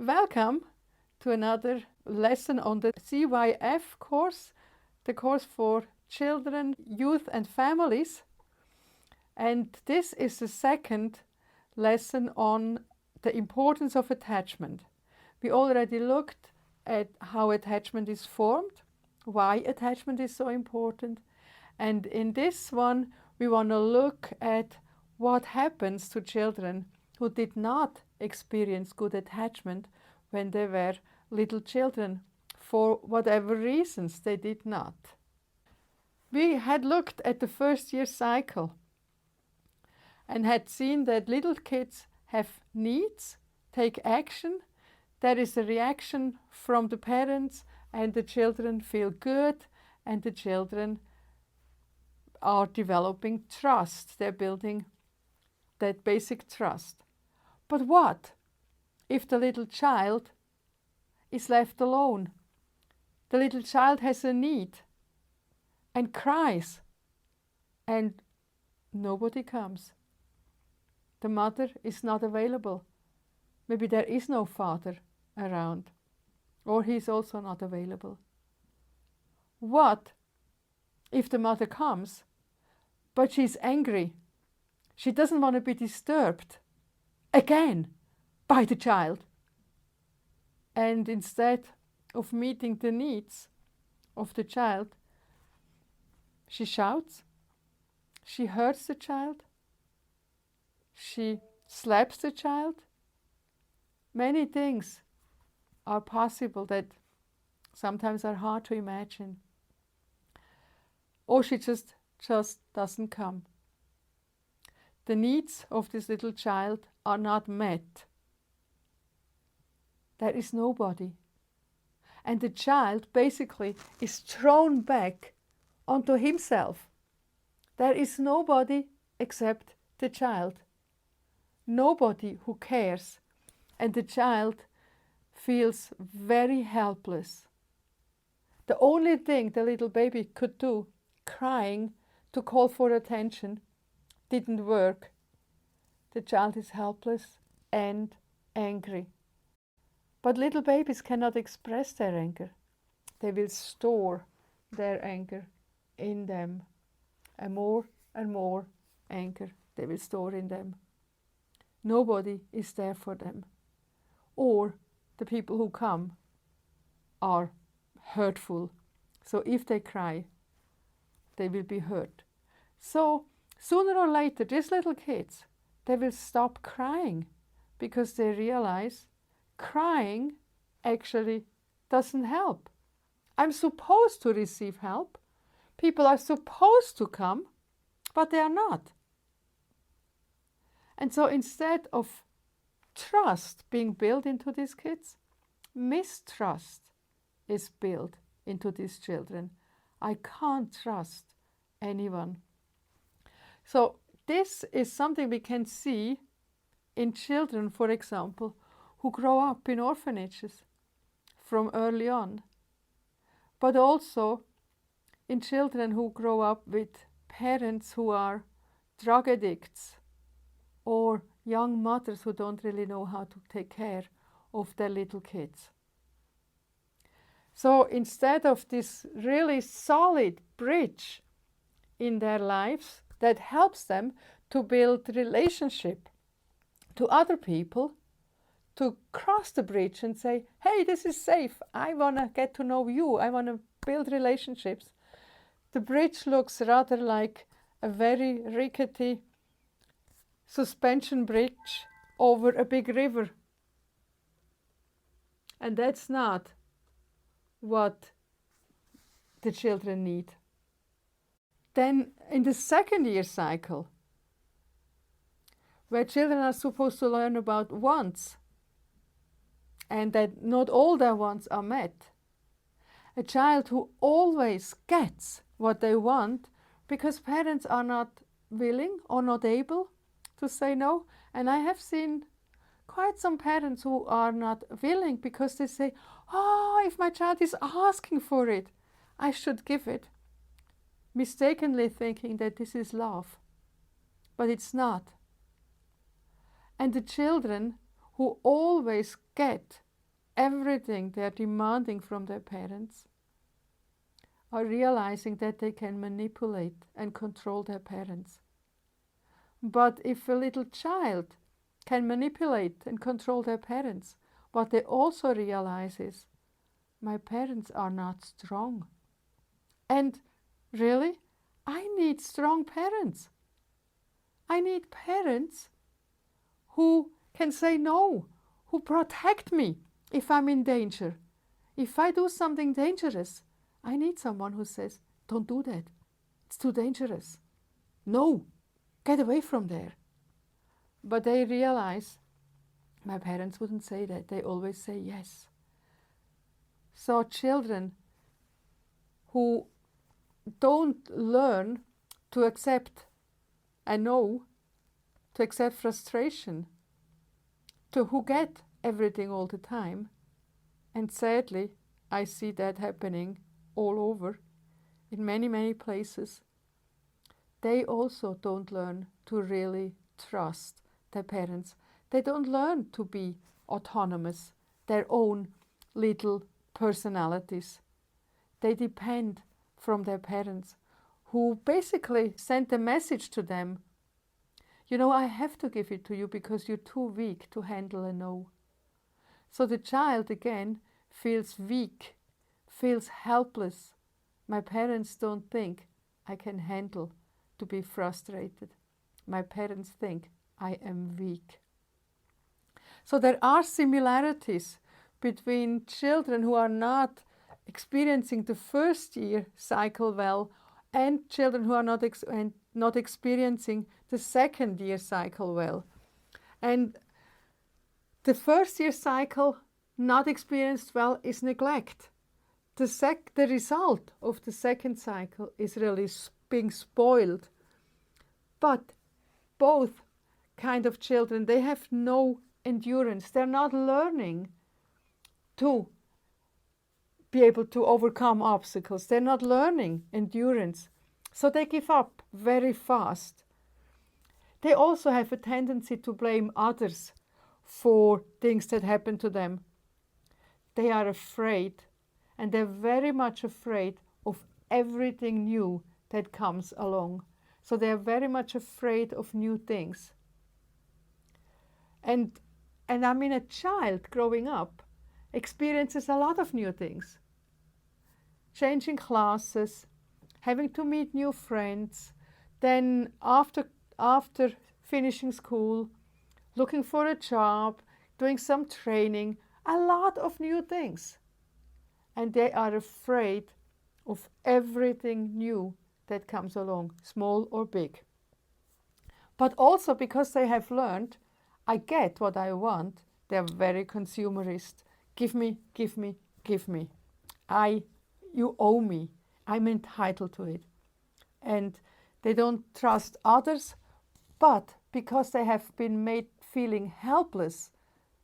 Welcome to another lesson on the CYF course, the course for children, youth and families. And this is the second lesson on the importance of attachment. We already looked at how attachment is formed, why attachment is so important. And in this one, we want to look at what happens to children who did not experience good attachment when they were little children, for whatever reasons they did not. We had looked at the first year cycle and had seen that little kids have needs, take action, there is a reaction from the parents, and the children feel good, and the children are developing trust. They're building that basic trust. But what if the little child is left alone? The little child has a need and cries, and nobody comes. The mother is not available. Maybe there is no father around, or he's also not available. What if the mother comes, but she's angry? She doesn't want to be disturbed again by the child. And instead of meeting the needs of the child, she shouts, she hurts the child, she slaps the child. Many things are possible that sometimes are hard to imagine. Or she just doesn't come. The needs of this little child are not met. There is nobody. And the child basically is thrown back onto himself. There is nobody except the child. Nobody who cares. And the child feels very helpless. The only thing the little baby could do, crying to call for attention, didn't work. The child is helpless and angry. But little babies cannot express their anger. They will store their anger in them. And more anger they will store in them. Nobody is there for them. Or the people who come are hurtful. So if they cry, they will be hurt. So sooner or later, these little kids, they will stop crying because they realize crying actually doesn't help. I'm supposed to receive help. People are supposed to come, but they are not. And so instead of trust being built into these kids, mistrust is built into these children. I can't trust anyone. So this is something we can see in children, for example, who grow up in orphanages from early on, but also in children who grow up with parents who are drug addicts, or young mothers who don't really know how to take care of their little kids. So instead of this really solid bridge in their lives that helps them to build relationship to other people, to cross the bridge and say, hey, this is safe, I want to get to know you, I want to build relationships. The bridge looks rather like a very rickety suspension bridge over a big river. And that's not what the children need. Then in the second year cycle, where children are supposed to learn about wants, and that not all their wants are met. A child who always gets what they want because parents are not willing or not able to say no. And I have seen quite some parents who are not willing because they say, oh, if my child is asking for it, I should give it. Mistakenly thinking that this is love. But it's not. And the children who always get everything they're demanding from their parents, are realizing that they can manipulate and control their parents. But if a little child can manipulate and control their parents, what they also realize is, my parents are not strong. And really, I need strong parents. I need parents who can say no, who protect me if I'm in danger. If I do something dangerous, I need someone who says, don't do that. It's too dangerous. No, get away from there. But they realize my parents wouldn't say that. They always say yes. So children who don't learn to accept a no, to accept frustration, to who get everything all the time, and sadly, I see that happening all over, in many, many places, they also don't learn to really trust their parents. They don't learn to be autonomous, their own little personalities. They depend from their parents, who basically sent a message to them. You know, I have to give it to you because you're too weak to handle a no. So the child again feels weak, feels helpless. My parents don't think I can handle to be frustrated. My parents think I am weak. So there are similarities between children who are not experiencing the first year cycle well and children who are not experiencing the second year cycle well. And the first year cycle not experienced well is neglect. The result of the second cycle is really being spoiled. But both kind of children, they have no endurance. They're not learning to be able to overcome obstacles. They're not learning endurance. So they give up very fast. They also have a tendency to blame others for things that happen to them. They are afraid, and they're very much afraid of everything new that comes along. So they're very much afraid of new things. And I mean, a child growing up experiences a lot of new things. Changing classes, having to meet new friends, then after finishing school, looking for a job, doing some training, a lot of new things. And they are afraid of everything new that comes along, small or big. But also because they have learned, I get what I want, they're very consumerist. Give me, give me, give me. You owe me. I'm entitled to it. And they don't trust others, but because they have been made feeling helpless,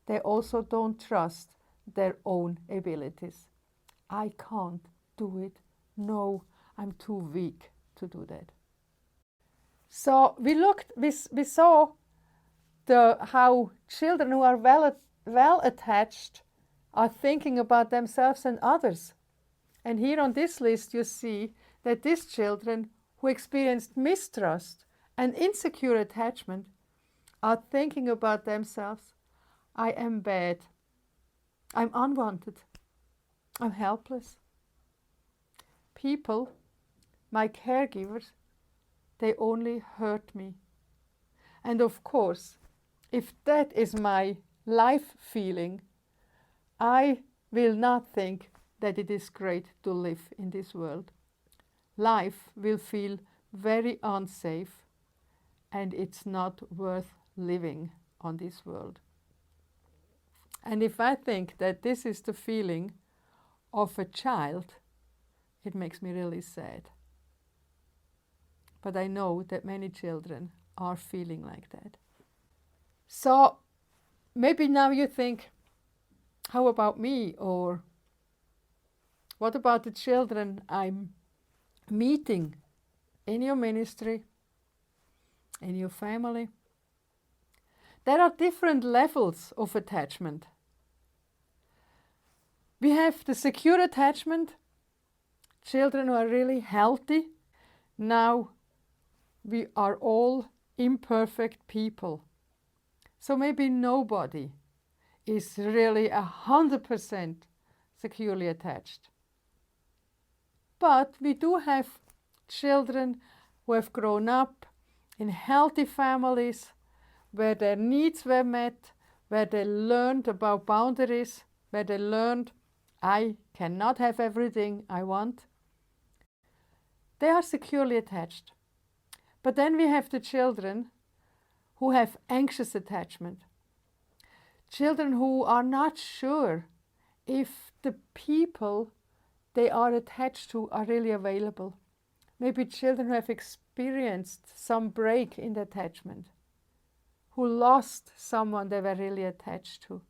they also don't trust their own abilities. I can't do it. No, I'm too weak to do that. So we saw how children who are well attached are thinking about themselves and others. And here on this list you see that these children who experienced mistrust and insecure attachment are thinking about themselves. I am bad. I'm unwanted. I'm helpless. People, my caregivers, they only hurt me. And of course, if that is my life feeling, I will not think that it is great to live in this world. Life will feel very unsafe, and it's not worth living on this world. And if I think that this is the feeling of a child, it makes me really sad. But I know that many children are feeling like that. So maybe now you think, how about me? Or what about the children I'm meeting in your ministry, in your family? There are different levels of attachment. We have the secure attachment, children who are really healthy. Now we are all imperfect people. So maybe nobody is really 100% securely attached. But we do have children who have grown up in healthy families where their needs were met, where they learned about boundaries, where they learned, I cannot have everything I want. They are securely attached. But then we have the children who have anxious attachment. Children who are not sure if the people they are attached to are really available. Maybe children who have experienced some break in the attachment, who lost someone they were really attached to.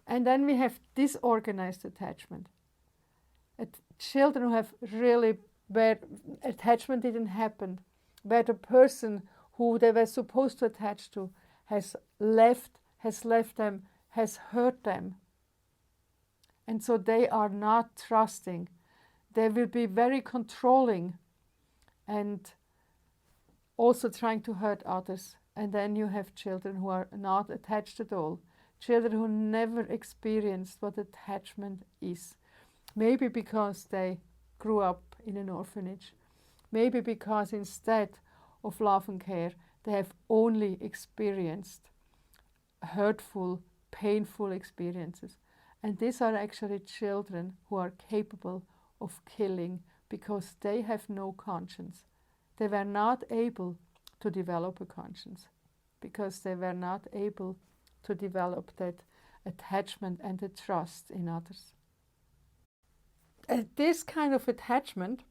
And then we have disorganized attachment. Children who have really, where attachment didn't happen, where the person who they were supposed to attach to has left them, has hurt them. And so they are not trusting. They will be very controlling and also trying to hurt others. And then you have children who are not attached at all. Children who never experienced what attachment is. Maybe because they grew up in an orphanage. Maybe because instead of love and care, they have only experienced hurtful, painful experiences. And these are actually children who are capable of killing because they have no conscience. They were not able to develop a conscience because they were not able to develop that attachment and the trust in others. This kind of attachment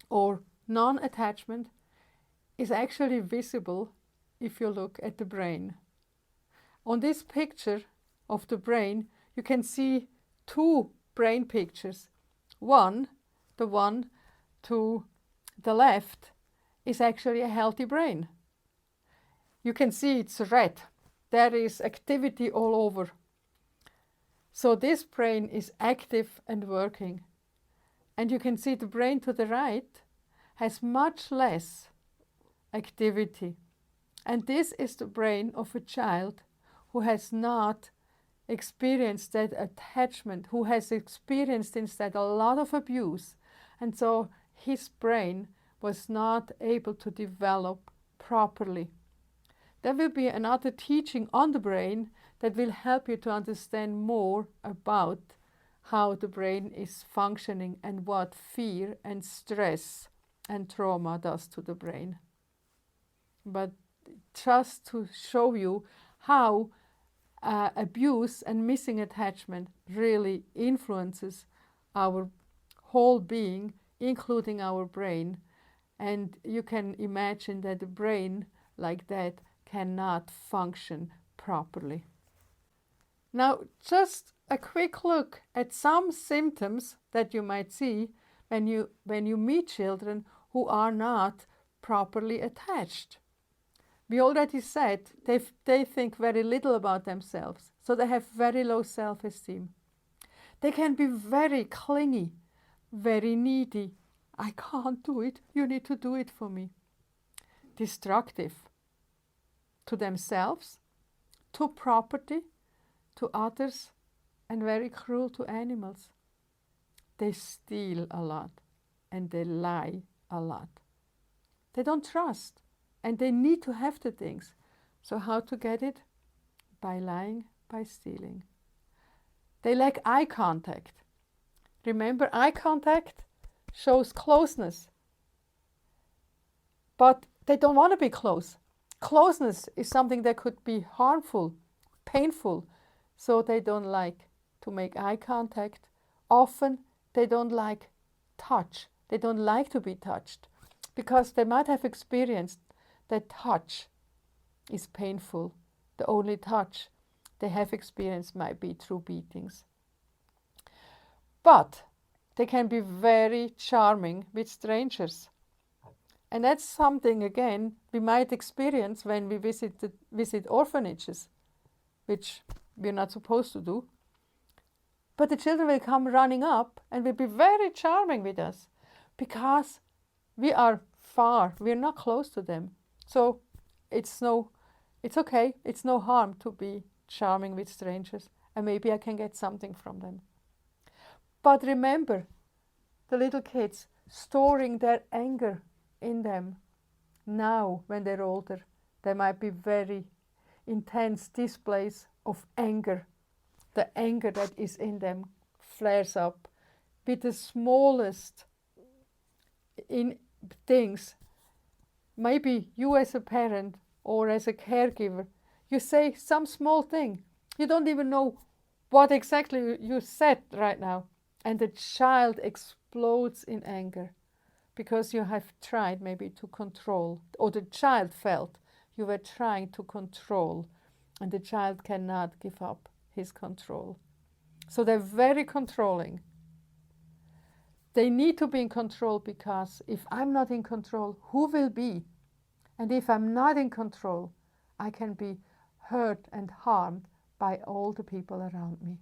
or non-attachment is actually visible if you look at the brain. On this picture of the brain, you can see two brain pictures. One, the one to the left, is actually a healthy brain. You can see it's red. There is activity all over. So this brain is active and working. And you can see the brain to the right has much less activity. And this is the brain of a child who has not experienced that attachment, who has experienced instead a lot of abuse. And so his brain was not able to develop properly. There will be another teaching on the brain that will help you to understand more about how the brain is functioning and what fear and stress and trauma does to the brain. But just to show you how abuse and missing attachment really influences our whole being, including our brain. And you can imagine that the brain like that cannot function properly. Now, just a quick look at some symptoms that you might see when you meet children who are not properly attached. We already said they think very little about themselves, so they have very low self-esteem. They can be very clingy, very needy. I can't do it, you need to do it for me. Destructive to themselves, to property, to others, and very cruel to animals. They steal a lot and they lie a lot. They don't trust and they need to have the things. So how to get it? By lying, by stealing. They lack eye contact. Remember, eye contact shows closeness. But they don't want to be close. Closeness is something that could be harmful, painful, so they don't like to make eye contact. Often they don't like touch. They don't like to be touched because they might have experienced that touch is painful. The only touch they have experienced might be through beatings. But they can be very charming with strangers. And that's something, again, we might experience when we visit orphanages, which we're not supposed to do. But the children will come running up and will be very charming with us because we are far, we're not close to them. So it's okay, it's no harm to be charming with strangers, and maybe I can get something from them. But remember, the little kids storing their anger in them now when they're older, there might be very intense displays of anger. The anger that is in them flares up with the smallest in things. Maybe you as a parent or as a caregiver, you say some small thing. You don't even know what exactly you said right now. And the child explodes in anger because you have tried maybe to control, or the child felt you were trying to control, and the child cannot give up his control. So they're very controlling. They need to be in control because if I'm not in control, who will be? And if I'm not in control, I can be hurt and harmed by all the people around me.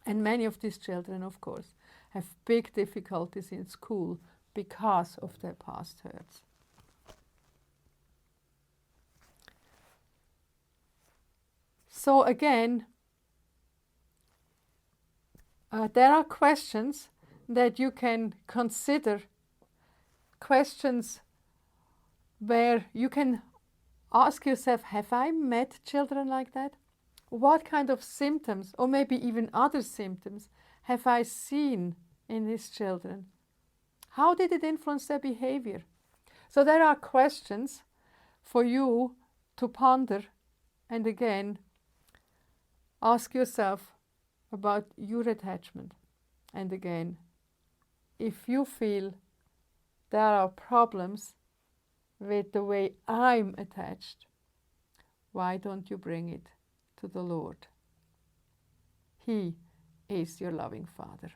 And many of these children, of course, have big difficulties in school because of their past hurts. So again, there are questions that you can consider, questions where you can ask yourself, have I met children like that? What kind of symptoms, or maybe even other symptoms, have I seen in these children? How did it influence their behavior? So there are questions for you to ponder, and again, ask yourself about your attachment. And again, if you feel there are problems with the way I'm attached, why don't you bring it to the Lord? He is your loving Father.